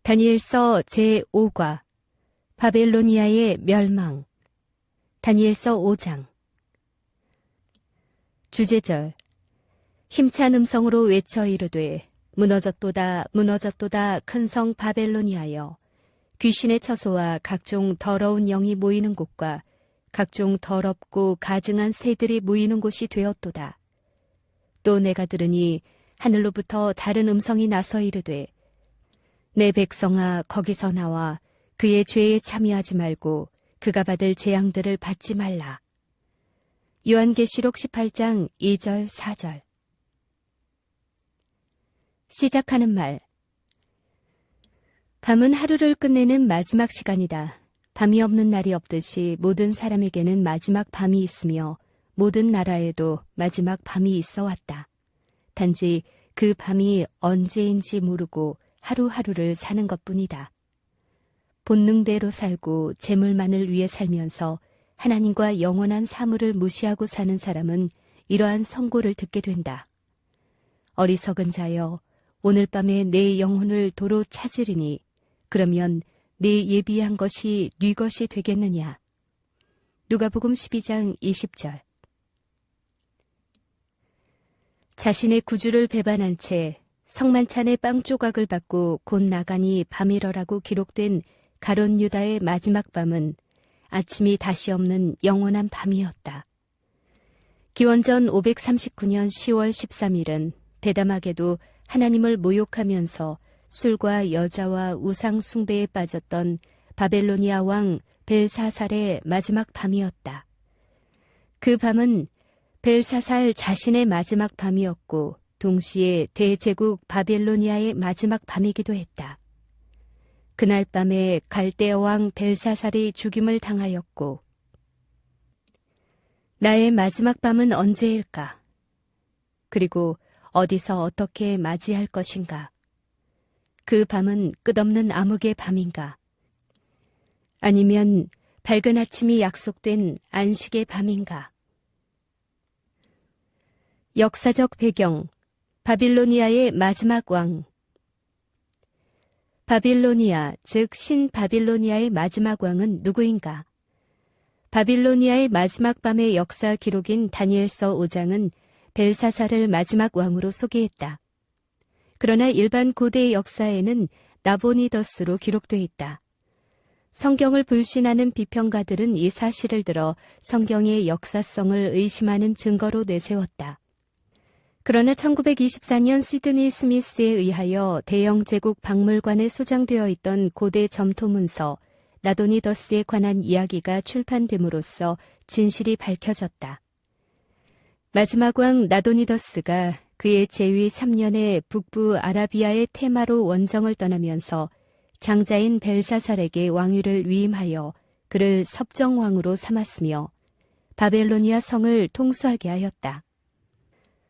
다니엘서 제5과 바벨로니아의 멸망. 다니엘서 5장. 주제절. 힘찬 음성으로 외쳐 이르되 무너졌도다 무너졌도다 큰 성 바벨로니아여, 귀신의 처소와 각종 더러운 영이 모이는 곳과 각종 더럽고 가증한 새들이 모이는 곳이 되었도다. 또 내가 들으니 하늘로부터 다른 음성이 나서 이르되 내 백성아, 거기서 나와 그의 죄에 참여하지 말고 그가 받을 재앙들을 받지 말라. 요한계시록 18장 2절 4절. 시작하는 말. 밤은 하루를 끝내는 마지막 시간이다. 밤이 없는 날이 없듯이 모든 사람에게는 마지막 밤이 있으며 모든 나라에도 마지막 밤이 있어 왔다. 단지 그 밤이 언제인지 모르고 하루하루를 사는 것뿐이다. 본능대로 살고 재물만을 위해 살면서 하나님과 영원한 사물을 무시하고 사는 사람은 이러한 선고를 듣게 된다. 어리석은 자여, 오늘 밤에 내 영혼을 도로 찾으리니 그러면 네 예비한 것이 네 것이 되겠느냐. 누가복음 12장 20절. 자신의 구주를 배반한 채 성만찬의 빵 조각을 받고 곧 나가니 밤이러라고 기록된 가룟 유다의 마지막 밤은 아침이 다시 없는 영원한 밤이었다. 기원전 539년 10월 13일은 대담하게도 하나님을 모욕하면서 술과 여자와 우상 숭배에 빠졌던 바벨로니아 왕 벨사살의 마지막 밤이었다. 그 밤은 벨사살 자신의 마지막 밤이었고 동시에 대제국 바벨로니아의 마지막 밤이기도 했다. 그날 밤에 갈대아 왕 벨사살이 죽임을 당하였고 나의 마지막 밤은 언제일까? 그리고 어디서 어떻게 맞이할 것인가? 그 밤은 끝없는 암흑의 밤인가? 아니면 밝은 아침이 약속된 안식의 밤인가? 역사적 배경. 바빌로니아의 마지막 왕. 바빌로니아, 즉 신바빌로니아의 마지막 왕은 누구인가? 바빌로니아의 마지막 밤의 역사 기록인 다니엘서 5장은 벨사살을 마지막 왕으로 소개했다. 그러나 일반 고대 역사에는 나보니더스로 기록돼 있다. 성경을 불신하는 비평가들은 이 사실을 들어 성경의 역사성을 의심하는 증거로 내세웠다. 그러나 1924년 시드니 스미스에 의하여 대영 제국 박물관에 소장되어 있던 고대 점토 문서 나도니더스에 관한 이야기가 출판됨으로써 진실이 밝혀졌다. 마지막 왕 나도니더스가 그의 재위 3년에 북부 아라비아의 테마로 원정을 떠나면서 장자인 벨사살에게 왕위를 위임하여 그를 섭정왕으로 삼았으며 바벨로니아 성을 통수하게 하였다.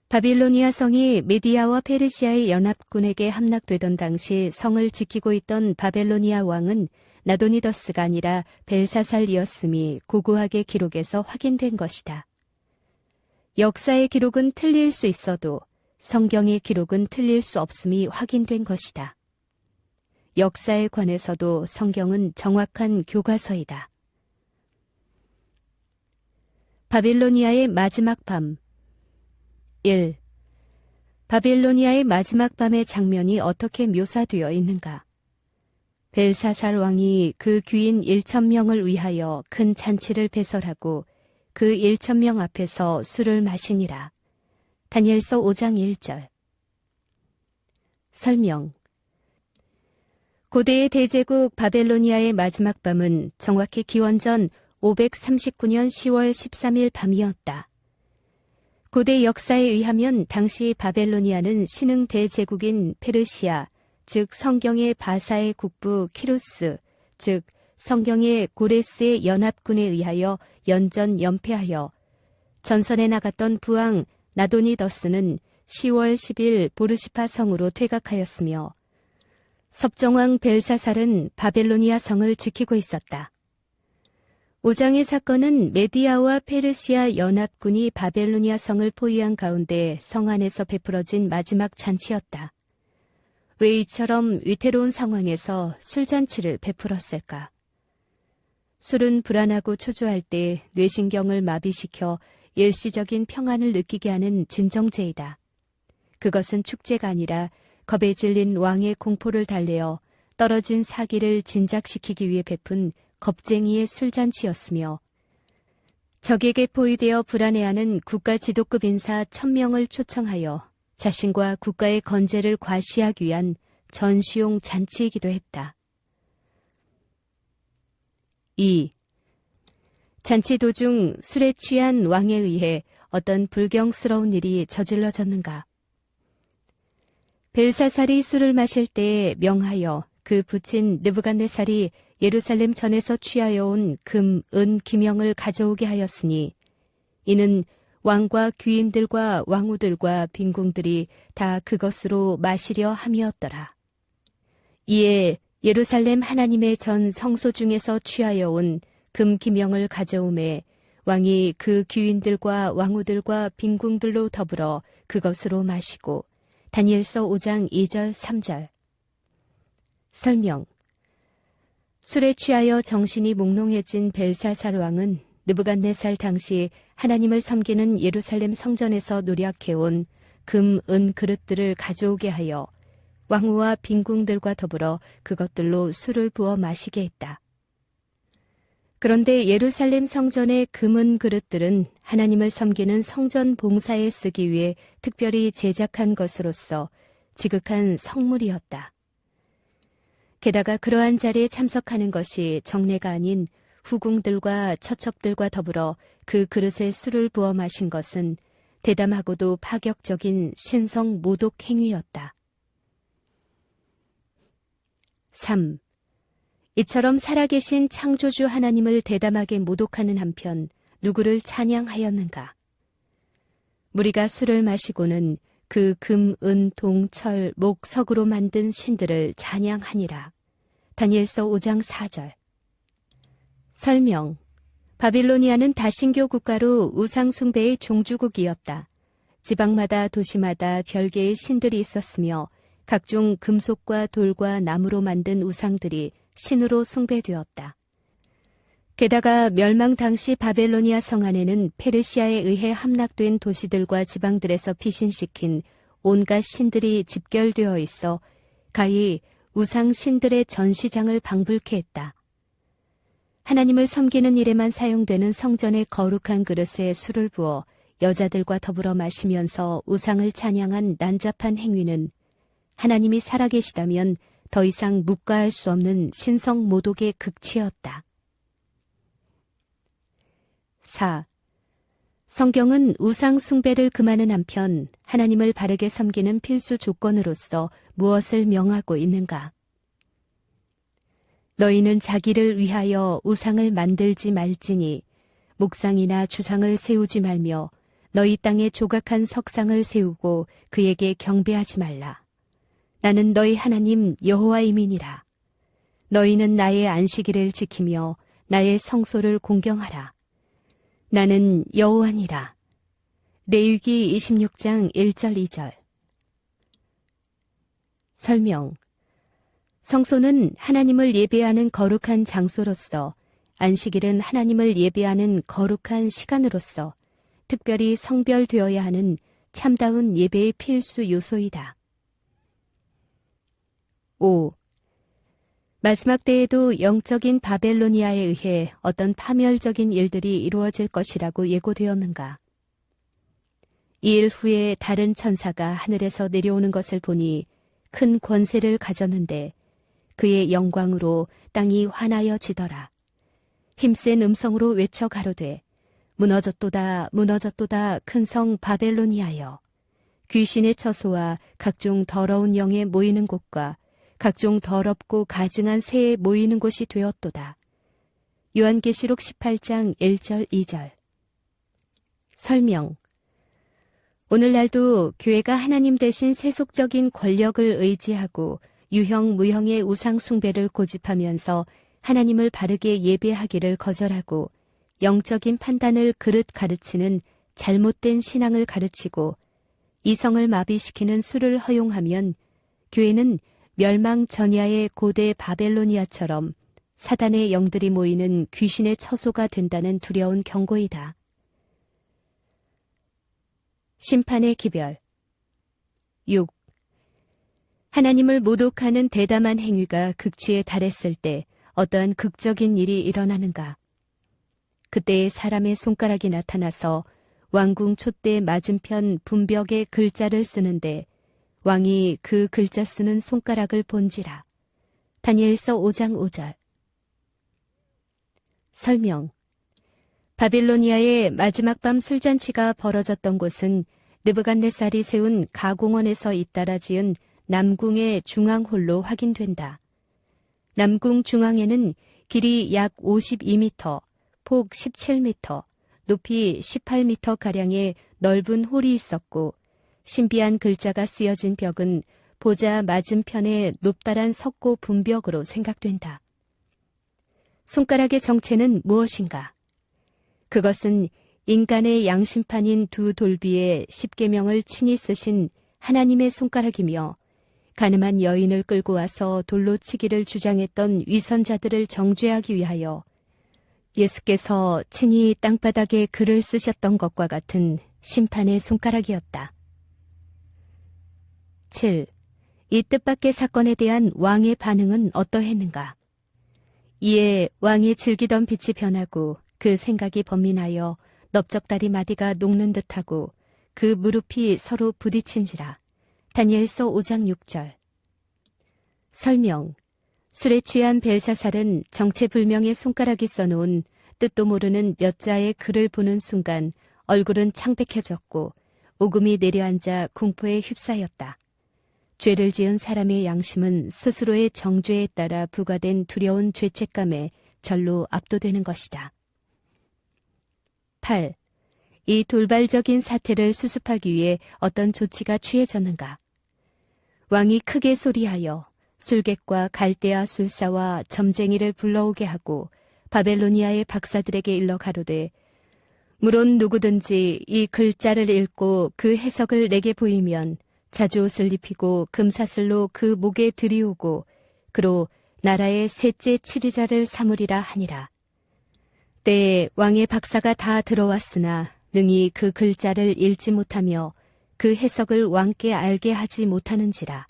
바빌로니아 성이 메디아와 페르시아의 연합군에게 함락되던 당시 성을 지키고 있던 바벨로니아 왕은 나도니더스가 아니라 벨사살이었음이 고고하게 기록에서 확인된 것이다. 역사의 기록은 틀릴 수 있어도 성경의 기록은 틀릴 수 없음이 확인된 것이다. 역사에 관해서도 성경은 정확한 교과서이다. 바빌로니아의 마지막 밤. 1. 바빌로니아의 마지막 밤의 장면이 어떻게 묘사되어 있는가? 벨사살 왕이 그 귀인 1,000명을 위하여 큰 잔치를 배설하고 그 1,000명 앞에서 술을 마시니라. 다니엘서 5장 1절. 설명. 고대의 대제국 바벨로니아의 마지막 밤은 정확히 기원전 539년 10월 13일 밤이었다. 고대 역사에 의하면 당시 바벨로니아는 신흥 대제국인 페르시아, 즉 성경의 바사의 국부 키루스, 즉 성경의 고레스의 연합군에 의하여 연전 연패하여 전선에 나갔던 부왕 나도니더스는 10월 10일 보르시파 성으로 퇴각하였으며 섭정왕 벨사살은 바벨로니아 성을 지키고 있었다. 5장의 사건은 메디아와 페르시아 연합군이 바벨로니아 성을 포위한 가운데 성 안에서 베풀어진 마지막 잔치였다. 왜 이처럼 위태로운 상황에서 술잔치를 베풀었을까? 술은 불안하고 초조할 때 뇌신경을 마비시켜 일시적인 평안을 느끼게 하는 진정제이다. 그것은 축제가 아니라 겁에 질린 왕의 공포를 달래어 떨어진 사기를 진작시키기 위해 베푼 겁쟁이의 술잔치였으며 적에게 포위되어 불안해하는 국가 지도급 인사 1000명을 초청하여 자신과 국가의 건재를 과시하기 위한 전시용 잔치이기도 했다. 2. 잔치 도중 술에 취한 왕에 의해 어떤 불경스러운 일이 저질러졌는가? 벨사살이 술을 마실 때 명하여 그 부친 느부갓네살이 예루살렘 전에서 취하여 온 금, 은, 기명을 가져오게 하였으니 이는 왕과 귀인들과 왕후들과 빈궁들이 다 그것으로 마시려 함이었더라. 이에 예루살렘 하나님의 전 성소 중에서 취하여 온 금 기명을 가져오매 왕이 그 귀인들과 왕후들과 빈궁들로 더불어 그것으로 마시고 다니엘서 5장 2절 3절. 설명. 술에 취하여 정신이 몽롱해진 벨사살 왕은 느부갓네살 당시 하나님을 섬기는 예루살렘 성전에서 노력해온 금, 은 그릇들을 가져오게 하여 왕후와 빈궁들과 더불어 그것들로 술을 부어 마시게 했다. 그런데 예루살렘 성전의 금은 그릇들은 하나님을 섬기는 성전 봉사에 쓰기 위해 특별히 제작한 것으로서 지극한 성물이었다. 게다가 그러한 자리에 참석하는 것이 정례가 아닌 후궁들과 처첩들과 더불어 그 그릇에 술을 부어 마신 것은 대담하고도 파격적인 신성 모독 행위였다. 3. 이처럼 살아계신 창조주 하나님을 대담하게 모독하는 한편 누구를 찬양하였는가? 무리가 술을 마시고는 그 금, 은, 동, 철, 목, 석으로 만든 신들을 찬양하니라. 다니엘서 5장 4절. 설명. 바빌로니아는 다신교 국가로 우상 숭배의 종주국이었다. 지방마다 도시마다 별개의 신들이 있었으며 각종 금속과 돌과 나무로 만든 우상들이 신으로 숭배되었다. 게다가 멸망 당시 바벨로니아 성 안에는 페르시아에 의해 함락된 도시들과 지방들에서 피신시킨 온갖 신들이 집결되어 있어 가히 우상 신들의 전시장을 방불케 했다. 하나님을 섬기는 일에만 사용되는 성전의 거룩한 그릇에 술을 부어 여자들과 더불어 마시면서 우상을 찬양한 난잡한 행위는 하나님이 살아계시다면 더 이상 묵과할 수 없는 신성 모독의 극치였다. 4. 성경은 우상 숭배를 금하는 한편 하나님을 바르게 섬기는 필수 조건으로서 무엇을 명하고 있는가? 너희는 자기를 위하여 우상을 만들지 말지니 목상이나 주상을 세우지 말며 너희 땅에 조각한 석상을 세우고 그에게 경배하지 말라. 나는 너희 하나님 여호와임이니라. 너희는 나의 안식일을 지키며 나의 성소를 공경하라. 나는 여호와니라. 레위기 26장 1절 2절. 설명. 성소는 하나님을 예배하는 거룩한 장소로서 안식일은 하나님을 예배하는 거룩한 시간으로서 특별히 성별되어야 하는 참다운 예배의 필수 요소이다. 5. 마지막 때에도 영적인 바벨로니아에 의해 어떤 파멸적인 일들이 이루어질 것이라고 예고되었는가? 이 일 후에 다른 천사가 하늘에서 내려오는 것을 보니 큰 권세를 가졌는데 그의 영광으로 땅이 환하여 지더라. 힘센 음성으로 외쳐 가로되 무너졌도다 무너졌도다 큰 성 바벨로니아여. 귀신의 처소와 각종 더러운 영에 모이는 곳과 각종 더럽고 가증한 새에 모이는 곳이 되었도다. 요한계시록 18장 1절 2절. 설명. 오늘날도 교회가 하나님 대신 세속적인 권력을 의지하고 유형 무형의 우상 숭배를 고집하면서 하나님을 바르게 예배하기를 거절하고 영적인 판단을 그릇 가르치는 잘못된 신앙을 가르치고 이성을 마비시키는 술을 허용하면 교회는 멸망 전야의 고대 바벨로니아처럼 사단의 영들이 모이는 귀신의 처소가 된다는 두려운 경고이다. 심판의 기별 6. 하나님을 모독하는 대담한 행위가 극치에 달했을 때 어떠한 극적인 일이 일어나는가? 그때에 사람의 손가락이 나타나서 왕궁 촛대 맞은편 분벽에 글자를 쓰는데 왕이 그 글자 쓰는 손가락을 본지라. 다니엘서 5장 5절. 설명. 바빌로니아의 마지막 밤 술잔치가 벌어졌던 곳은 느부갓네살이 세운 가공원에서 잇따라 지은 남궁의 중앙홀로 확인된다. 남궁 중앙에는 길이 약 52m, 폭 17m, 높이 18m가량의 넓은 홀이 있었고 신비한 글자가 쓰여진 벽은 보좌 맞은편의 높다란 석고 분벽으로 생각된다. 손가락의 정체는 무엇인가? 그것은 인간의 양심판인 두 돌비에 십계명을 친히 쓰신 하나님의 손가락이며 가늠한 여인을 끌고 와서 돌로 치기를 주장했던 위선자들을 정죄하기 위하여 예수께서 친히 땅바닥에 글을 쓰셨던 것과 같은 심판의 손가락이었다. 7. 이 뜻밖의 사건에 대한 왕의 반응은 어떠했는가? 이에 왕이 즐기던 빛이 변하고 그 생각이 번민하여 넓적다리 마디가 녹는 듯하고 그 무릎이 서로 부딪힌지라. 다니엘서 5장 6절. 설명. 술에 취한 벨사살은 정체불명의 손가락이 써놓은 뜻도 모르는 몇 자의 글을 보는 순간 얼굴은 창백해졌고 오금이 내려앉아 공포에 휩싸였다. 죄를 지은 사람의 양심은 스스로의 정죄에 따라 부과된 두려운 죄책감에 절로 압도되는 것이다. 8. 이 돌발적인 사태를 수습하기 위해 어떤 조치가 취해졌는가? 왕이 크게 소리하여 술객과 갈대아 술사와 점쟁이를 불러오게 하고 바벨로니아의 박사들에게 일러 가로되 물론 누구든지 이 글자를 읽고 그 해석을 내게 보이면 자주옷을 입히고 금사슬로 그 목에 들이우고 그로 나라의 셋째 치리자를 삼으리라 하니라. 때에 왕의 박사가 다 들어왔으나 능히 그 글자를 읽지 못하며 그 해석을 왕께 알게 하지 못하는지라.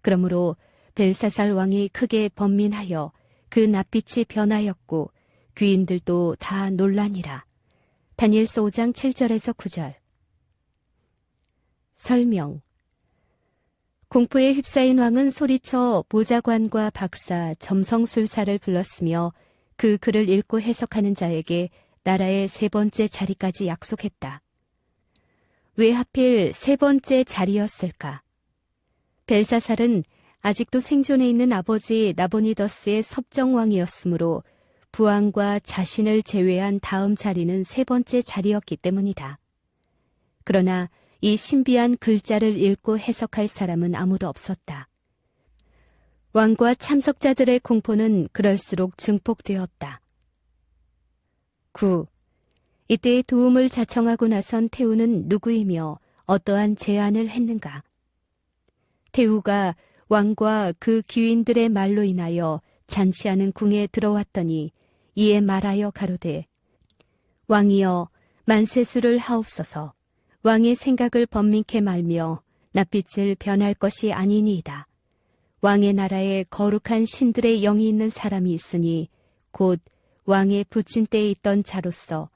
그러므로 벨사살 왕이 크게 번민하여 그 낯빛이 변하였고 귀인들도 다 놀라니라. 다니엘서 5장 7절에서 9절. 설명. 공포에 휩싸인 왕은 소리쳐 보좌관과 박사, 점성술사를 불렀으며 그 글을 읽고 해석하는 자에게 나라의 세 번째 자리까지 약속했다. 왜 하필 세 번째 자리였을까? 벨사살은 아직도 생존해 있는 아버지 나보니더스의 섭정왕이었으므로 부왕과 자신을 제외한 다음 자리는 세 번째 자리였기 때문이다. 그러나 이 신비한 글자를 읽고 해석할 사람은 아무도 없었다. 왕과 참석자들의 공포는 그럴수록 증폭되었다. 9. 이때 도움을 자청하고 나선 태우는 누구이며 어떠한 제안을 했는가? 태우가 왕과 그 귀인들의 말로 인하여 잔치하는 궁에 들어왔더니 이에 말하여 가로되 왕이여 만세수를 하옵소서. 왕의 생각을 번민케 말며 낯빛을 변할 것이 아니니이다. 왕의 나라에 거룩한 신들의 영이 있는 사람이 있으니 곧 왕의 부친 때에 있던 자로서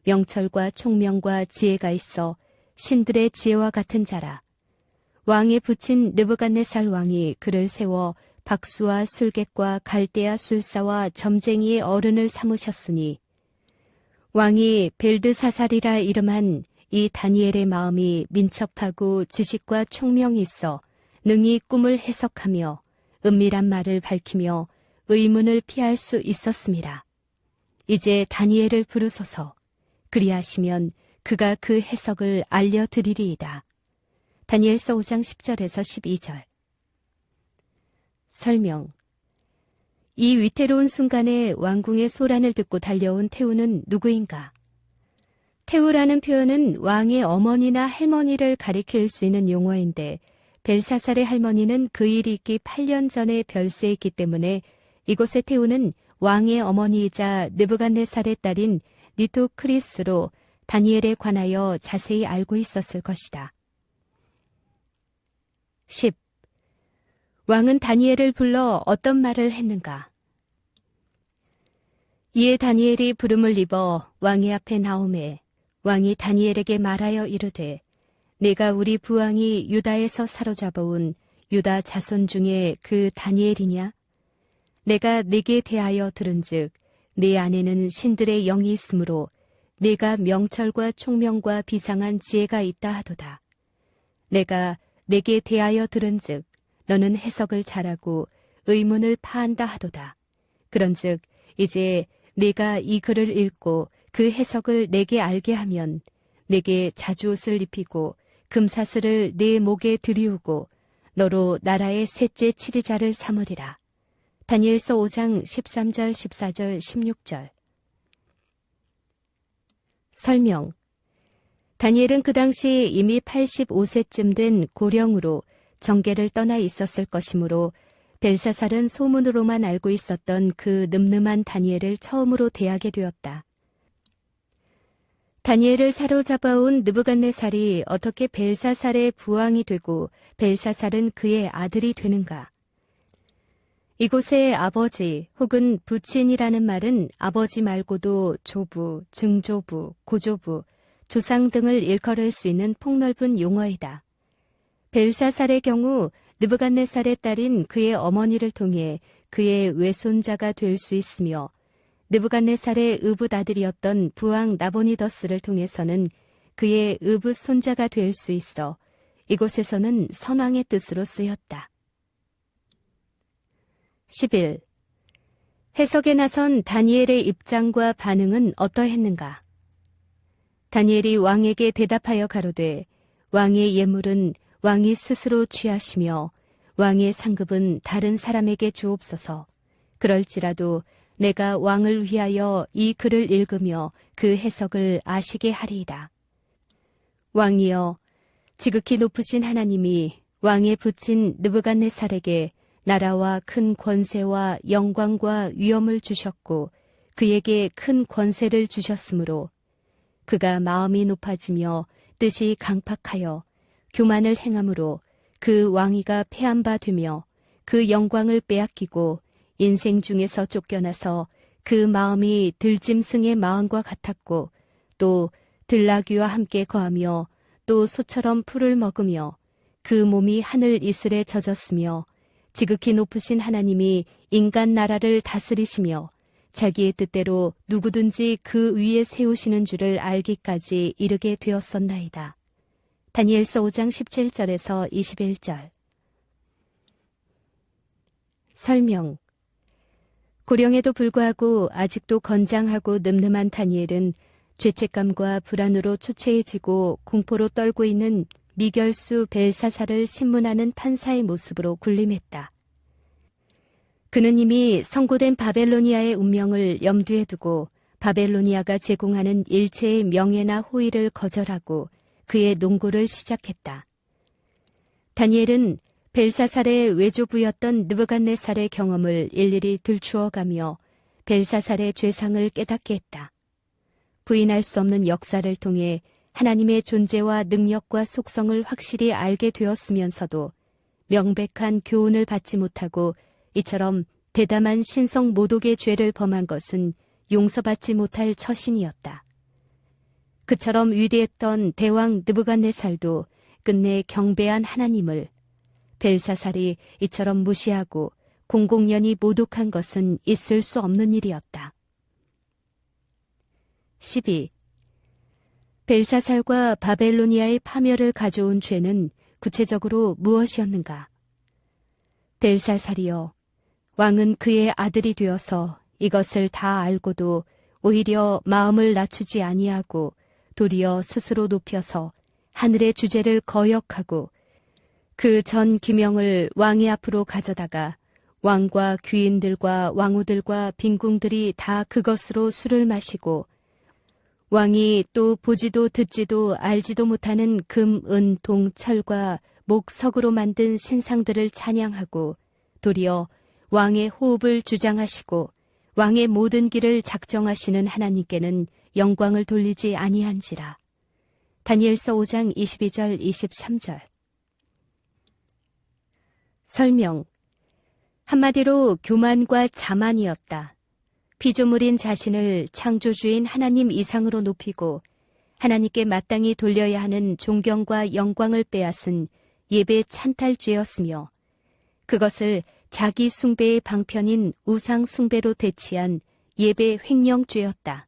명철과 총명과 지혜가 있어 신들의 지혜와 같은 자라. 왕의 부친 느부갓네살 왕이 그를 세워 박수와 술객과 갈대아 술사와 점쟁이의 어른을 삼으셨으니 왕이 벨드사살이라 이름한 이 다니엘의 마음이 민첩하고 지식과 총명이 있어 능히 꿈을 해석하며 은밀한 말을 밝히며 의문을 피할 수 있었습니다. 이제 다니엘을 부르소서. 그리하시면 그가 그 해석을 알려드리리이다. 다니엘서 5장 10절에서 12절. 설명. 이 위태로운 순간에 왕궁의 소란을 듣고 달려온 태우는 누구인가? 태우라는 표현은 왕의 어머니나 할머니를 가리킬 수 있는 용어인데 벨사살의 할머니는 그 일이 있기 8년 전에 별세했기 때문에 이곳에 태우는 왕의 어머니이자 느부갓네살의 딸인 니토크리스로 다니엘에 관하여 자세히 알고 있었을 것이다. 10. 왕은 다니엘을 불러 어떤 말을 했는가? 이에 다니엘이 부름을 입어 왕의 앞에 나오매 왕이 다니엘에게 말하여 이르되 내가 우리 부왕이 유다에서 사로잡아온 유다 자손 중에 그 다니엘이냐? 내가 네게 대하여 들은즉 네 안에는 신들의 영이 있으므로 네가 명철과 총명과 비상한 지혜가 있다 하도다. 내가 네게 대하여 들은즉 너는 해석을 잘하고 의문을 파한다 하도다. 그런즉 이제 네가 이 글을 읽고 그 해석을 내게 알게 하면 내게 자주옷을 입히고 금사슬을 네 목에 들이우고 너로 나라의 셋째 치리자를 삼으리라. 다니엘서 5장 13절, 14절, 16절. 설명. 다니엘은 그 당시 이미 85세쯤 된 고령으로 정계를 떠나 있었을 것이므로 벨사살은 소문으로만 알고 있었던 그 늠름한 다니엘을 처음으로 대하게 되었다. 다니엘을 사로잡아온 느부갓네살이 어떻게 벨사살의 부왕이 되고 벨사살은 그의 아들이 되는가? 이곳의 아버지 혹은 부친이라는 말은 아버지 말고도 조부, 증조부, 고조부, 조상 등을 일컬을 수 있는 폭넓은 용어이다. 벨사살의 경우 느부갓네살의 딸인 그의 어머니를 통해 그의 외손자가 될 수 있으며 느부갓네살의 의붓 아들이었던 부왕 나보니더스를 통해서는 그의 의붓 손자가 될 수 있어 이곳에서는 선왕의 뜻으로 쓰였다. 11. 해석에 나선 다니엘의 입장과 반응은 어떠했는가? 다니엘이 왕에게 대답하여 가로되 왕의 예물은 왕이 스스로 취하시며 왕의 상급은 다른 사람에게 주옵소서. 그럴지라도 내가 왕을 위하여 이 글을 읽으며 그 해석을 아시게 하리이다. 왕이여, 지극히 높으신 하나님이 왕의 부친 느부갓네살에게 나라와 큰 권세와 영광과 위엄을 주셨고 그에게 큰 권세를 주셨으므로 그가 마음이 높아지며 뜻이 강팍하여 교만을 행함으로 그 왕위가 패한 바 되며 그 영광을 빼앗기고 인생 중에서 쫓겨나서 그 마음이 들짐승의 마음과 같았고 또 들나귀와 함께 거하며 또 소처럼 풀을 먹으며 그 몸이 하늘 이슬에 젖었으며 지극히 높으신 하나님이 인간 나라를 다스리시며 자기의 뜻대로 누구든지 그 위에 세우시는 줄을 알기까지 이르게 되었었나이다. 다니엘서 5장 17절에서 21절. 설명. 고령에도 불구하고 아직도 건장하고 늠름한 다니엘은 죄책감과 불안으로 초췌해지고 공포로 떨고 있는 미결수 벨사살을 신문하는 판사의 모습으로 군림했다. 그는 이미 선고된 바벨로니아의 운명을 염두에 두고 바벨로니아가 제공하는 일체의 명예나 호의를 거절하고 그의 농고를 시작했다. 다니엘은 벨사살의 외조부였던 느부갓네살의 경험을 일일이 들추어가며 벨사살의 죄상을 깨닫게 했다. 부인할 수 없는 역사를 통해 하나님의 존재와 능력과 속성을 확실히 알게 되었으면서도 명백한 교훈을 받지 못하고 이처럼 대담한 신성 모독의 죄를 범한 것은 용서받지 못할 처신이었다. 그처럼 위대했던 대왕 느부갓네살도 끝내 경배한 하나님을 벨사살이 이처럼 무시하고 공공연히 모독한 것은 있을 수 없는 일이었다. 12. 벨사살과 바벨로니아의 파멸을 가져온 죄는 구체적으로 무엇이었는가? 벨사살이여, 왕은 그의 아들이 되어서 이것을 다 알고도 오히려 마음을 낮추지 아니하고 도리어 스스로 높여서 하늘의 주제를 거역하고 그 전 기명을 왕의 앞으로 가져다가 왕과 귀인들과 왕후들과 빈궁들이 다 그것으로 술을 마시고 왕이 또 보지도 듣지도 알지도 못하는 금, 은, 동, 철과 목석으로 만든 신상들을 찬양하고 도리어 왕의 호흡을 주장하시고 왕의 모든 길을 작정하시는 하나님께는 영광을 돌리지 아니한지라. 다니엘서 5장 22절 23절. 설명. 한마디로 교만과 자만이었다. 피조물인 자신을 창조주인 하나님 이상으로 높이고 하나님께 마땅히 돌려야 하는 존경과 영광을 빼앗은 예배 찬탈죄였으며 그것을 자기 숭배의 방편인 우상 숭배로 대치한 예배 횡령죄였다.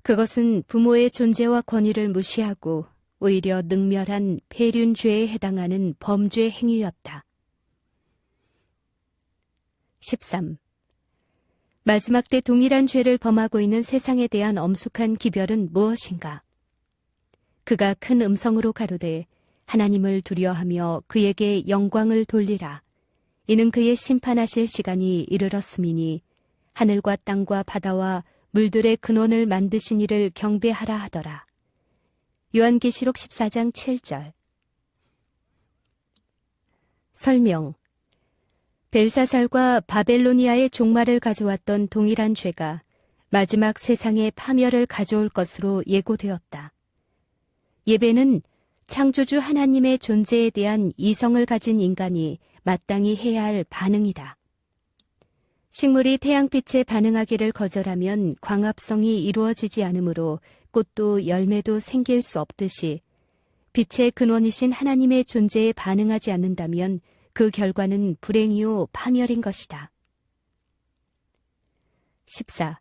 그것은 부모의 존재와 권위를 무시하고 오히려 능멸한 폐륜죄에 해당하는 범죄 행위였다. 13. 마지막 때 동일한 죄를 범하고 있는 세상에 대한 엄숙한 기별은 무엇인가? 그가 큰 음성으로 가로되 하나님을 두려워하며 그에게 영광을 돌리라. 이는 그의 심판하실 시간이 이르렀음이니 하늘과 땅과 바다와 물들의 근원을 만드신 이를 경배하라 하더라. 요한계시록 14장 7절. 설명. 벨사살과 바벨로니아의 종말을 가져왔던 동일한 죄가 마지막 세상의 파멸을 가져올 것으로 예고되었다. 예배는 창조주 하나님의 존재에 대한 이성을 가진 인간이 마땅히 해야 할 반응이다. 식물이 태양빛에 반응하기를 거절하면 광합성이 이루어지지 않으므로 꽃도 열매도 생길 수 없듯이 빛의 근원이신 하나님의 존재에 반응하지 않는다면 그 결과는 불행이요 파멸인 것이다. 14.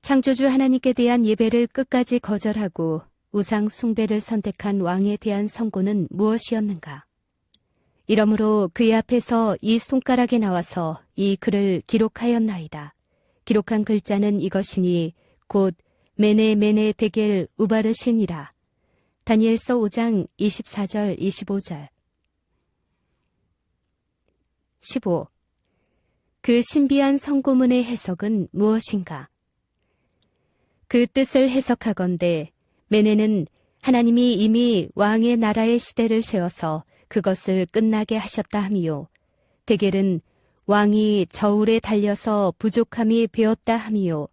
창조주 하나님께 대한 예배를 끝까지 거절하고 우상 숭배를 선택한 왕에 대한 선고는 무엇이었는가? 이러므로 그의 앞에서 이 손가락에 나와서 이 글을 기록하였나이다. 기록한 글자는 이것이니 곧 메네 데겔 우바르신이라. 다니엘서 5장 24절 25절. 15. 그 신비한 선고문의 해석은 무엇인가? 그 뜻을 해석하건대 메네는 하나님이 이미 왕의 나라의 시대를 세워서 그것을 끝나게 하셨다 함이요. 데겔은 왕이 저울에 달려서 부족함이 배었다 함이요.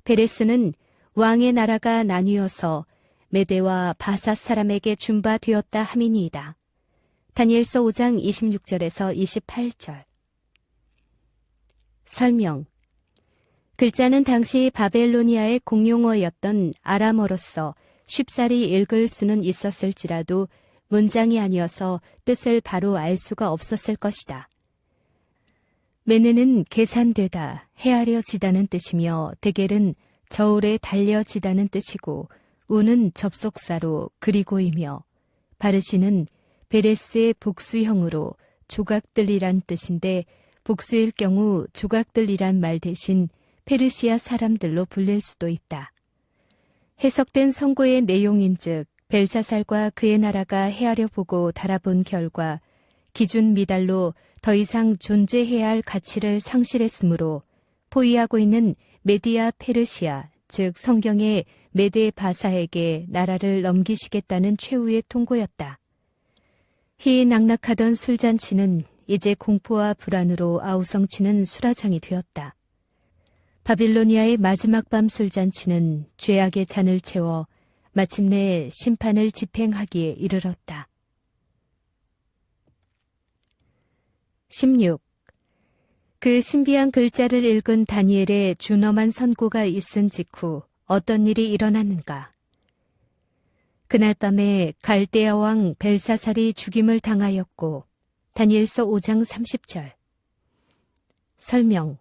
베레스는 왕의 나라가 나뉘어서 메대와 바삿 사람에게 준바되었다 함이니이다. 다니엘서 5장 26절에서 28절. 설명. 글자는 당시 바벨로니아의 공용어였던 아람어로서 쉽사리 읽을 수는 있었을지라도 문장이 아니어서 뜻을 바로 알 수가 없었을 것이다. 메네는 계산되다, 헤아려지다는 뜻이며 데겔은 저울에 달려지다는 뜻이고 우는 접속사로 그리고이며 바르시는 베레스의 복수형으로 조각들이란 뜻인데 복수일 경우 조각들이란 말 대신 페르시아 사람들로 불릴 수도 있다. 해석된 선고의 내용인즉 벨사살과 그의 나라가 헤아려 보고 달아본 결과 기준 미달로 더 이상 존재해야 할 가치를 상실했으므로 포위하고 있는 메디아 페르시아, 즉 성경의 메데 바사에게 나라를 넘기시겠다는 최후의 통고였다. 희낙낙하던 술잔치는 이제 공포와 불안으로 아우성치는 수라장이 되었다. 바빌로니아의 마지막 밤 술잔치는 죄악의 잔을 채워 마침내 심판을 집행하기에 이르렀다. 16. 그 신비한 글자를 읽은 다니엘의 준엄한 선고가 있은 직후 어떤 일이 일어났는가? 그날 밤에 갈대아 왕 벨사살이 죽임을 당하였고 다니엘서 5장 30절. 설명.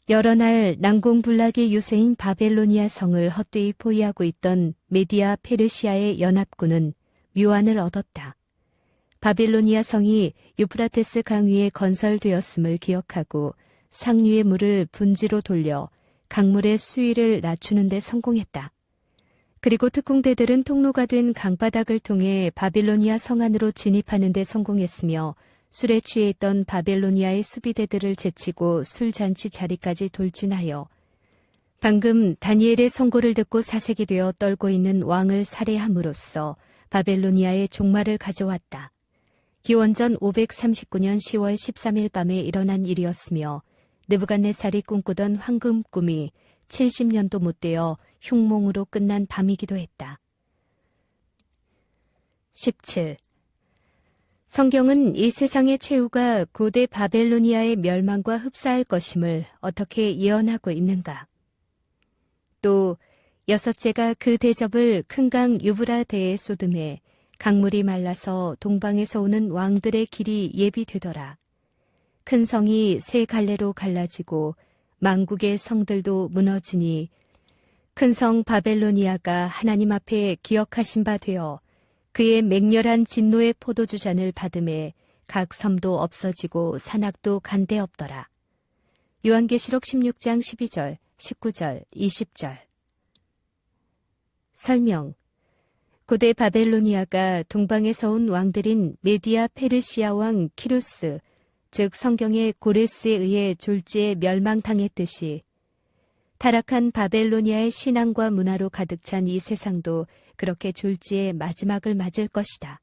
여러 날 난공불락의 유세인 바벨로니아 성을 헛되이 포위하고 있던 메디아 페르시아의 연합군은 묘안을 얻었다. 바빌로니아 성이 유프라테스 강 위에 건설되었음을 기억하고 상류의 물을 분지로 돌려 강물의 수위를 낮추는 데 성공했다. 그리고 특공대들은 통로가 된 강바닥을 통해 바빌로니아 성 안으로 진입하는 데 성공했으며 술에 취해 있던 바벨로니아의 수비대들을 제치고 술잔치 자리까지 돌진하여 방금 다니엘의 선고를 듣고 사색이 되어 떨고 있는 왕을 살해함으로써 바벨로니아의 종말을 가져왔다. 기원전 539년 10월 13일 밤에 일어난 일이었으며 느부갓네살이 꿈꾸던 황금 꿈이 70년도 못 되어 흉몽으로 끝난 밤이기도 했다. 17. 성경은 이 세상의 최후가 고대 바벨로니아의 멸망과 흡사할 것임을 어떻게 예언하고 있는가? 또 여섯째가 그 대접을 큰 강 유브라데에 쏟음에 강물이 말라서 동방에서 오는 왕들의 길이 예비되더라. 큰 성이 세 갈래로 갈라지고 만국의 성들도 무너지니 큰 성 바벨로니아가 하나님 앞에 기억하신 바 되어 그의 맹렬한 진노의 포도주 잔을 받음에 각 섬도 없어지고 산악도 간데 없더라. 요한계시록 16장 12절, 19절, 20절. 설명. 고대 바벨로니아가 동방에서 온 왕들인 메디아 페르시아 왕 키루스, 즉 성경의 고레스에 의해 졸지에 멸망당했듯이 타락한 바벨로니아의 신앙과 문화로 가득 찬 이 세상도 그렇게 졸지에 마지막을 맞을 것이다.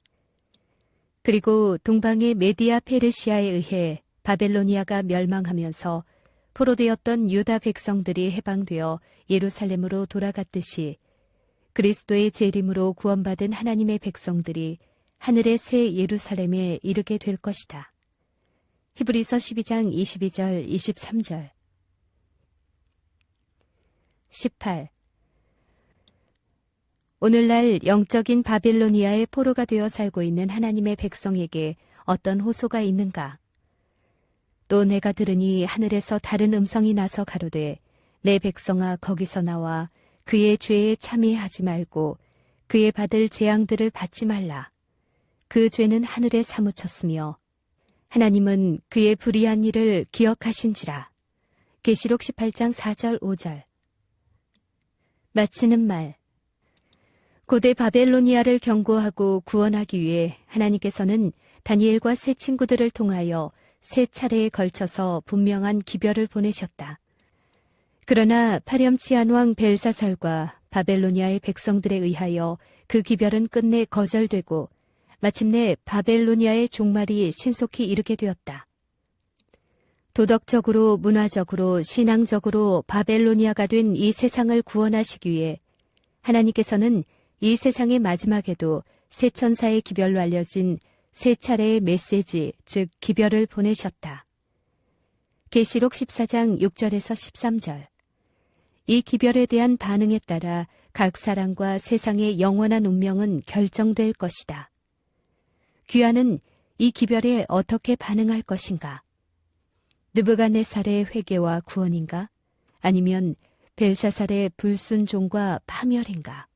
그리고 동방의 메디아 페르시아에 의해 바벨로니아가 멸망하면서 포로되었던 유다 백성들이 해방되어 예루살렘으로 돌아갔듯이 그리스도의 재림으로 구원받은 하나님의 백성들이 하늘의 새 예루살렘에 이르게 될 것이다. 히브리서 12장 22절 23절. 18. 오늘날 영적인 바빌로니아의 포로가 되어 살고 있는 하나님의 백성에게 어떤 호소가 있는가? 또 내가 들으니 하늘에서 다른 음성이 나서 가로되 내 백성아 거기서 나와 그의 죄에 참여하지 말고 그의 받을 재앙들을 받지 말라. 그 죄는 하늘에 사무쳤으며 하나님은 그의 불의한 일을 기억하신지라. 계시록 18장 4절 5절. 마치는 말. 고대 바벨로니아를 경고하고 구원하기 위해 하나님께서는 다니엘과 세 친구들을 통하여 세 차례에 걸쳐서 분명한 기별을 보내셨다. 그러나 파렴치한 왕 벨사살과 바벨로니아의 백성들에 의하여 그 기별은 끝내 거절되고 마침내 바벨로니아의 종말이 신속히 이르게 되었다. 도덕적으로, 문화적으로, 신앙적으로 바벨로니아가 된 이 세상을 구원하시기 위해 하나님께서는 이 세상의 마지막에도 세 천사의 기별로 알려진 세 차례의 메시지, 즉 기별을 보내셨다. 계시록 14장 6절에서 13절. 이 기별에 대한 반응에 따라 각 사람과 세상의 영원한 운명은 결정될 것이다. 귀하는 이 기별에 어떻게 반응할 것인가? 느부갓네살의 회개와 구원인가? 아니면 벨사살의 불순종과 파멸인가?